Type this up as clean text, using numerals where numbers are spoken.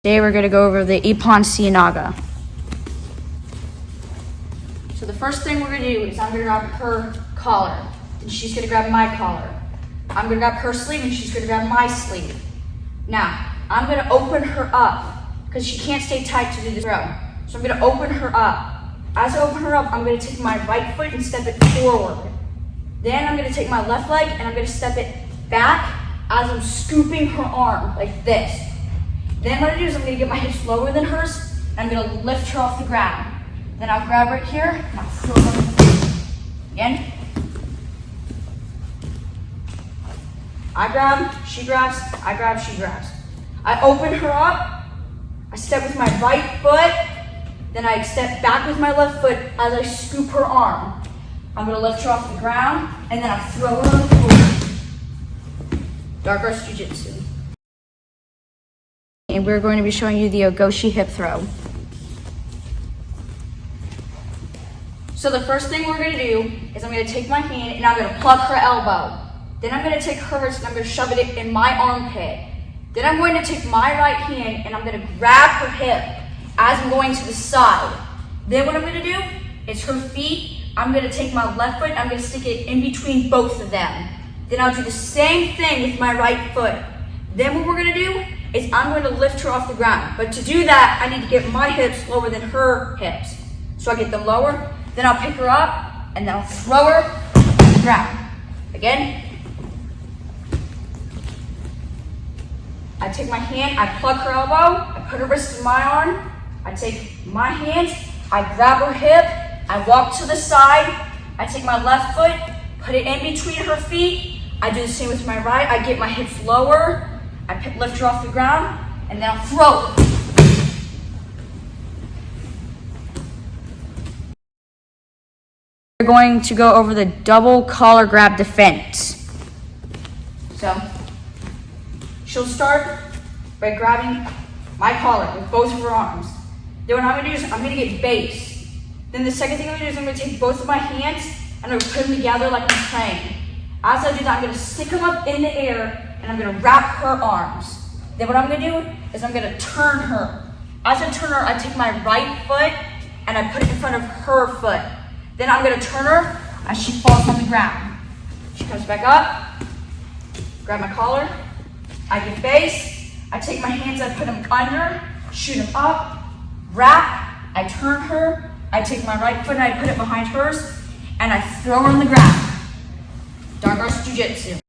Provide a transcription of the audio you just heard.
Today we're going to go over the Ippon Seio. So the first thing we're going to do is I'm going to grab her collar, and she's going to grab my collar. I'm going to grab her sleeve, and she's going to grab my sleeve. Now, I'm going to open her up, because she can't stay tight to do the throw. So I'm going to open her up. As I open her up, I'm going to take my right foot and step it forward. Then I'm going to take my left leg, and I'm going to step it back as I'm scooping her arm, like this. Then what I do is I'm going to get my hips lower than hers, and I'm going to lift her off the ground. Then I'll grab right here, and I'll throw her again. I grab, she grabs, I grab, she grabs. I open her up, I step with my right foot, then I step back with my left foot as I scoop her arm. I'm going to lift her off the ground, and then I throw her on the floor. Dark Arts Jiu-Jitsu. And we're going to be showing you the Goshi hip throw. So the first thing we're going to do is I'm going to take my hand and I'm going to plug her elbow. Then I'm going to take hers and I'm going to shove it in my armpit. Then I'm going to take my right hand and I'm going to grab her hip as I'm going to the side. Then what I'm going to do is her feet, I'm going to take my left foot and I'm going to stick it in between both of them. Then I'll do the same thing with my right foot. Then what we're going to do is I'm going to lift her off the ground. But to do that, I need to get my hips lower than her hips. So I get them lower, then I'll pick her up, and then I'll throw her on the ground. Again. I take my hand, I plug her elbow, I put her wrist in my arm, I take my hand, I grab her hip, I walk to the side, I take my left foot, put it in between her feet, I do the same with my right, I get my hips lower, I lift her off the ground, and then I'll throw her. We're going to go over the double collar grab defense. So, she'll start by grabbing my collar with both of her arms. Then what I'm going to do is I'm going to get base. Then the second thing I'm going to do is I'm going to take both of my hands and I'm going to put them together like I'm praying. As I do that, I'm going to stick them up in the air and I'm going to wrap her arms. Then what I'm going to do is I'm going to turn her. As I turn her, I take my right foot and I put it in front of her foot. Then I'm going to turn her as she falls on the ground. She comes back up, grab my collar, I get base, I take my hands, I put them under, shoot them up, wrap, I turn her, I take my right foot and I put it behind hers, and I throw her on the ground. Dark Arts Jiu-Jitsu.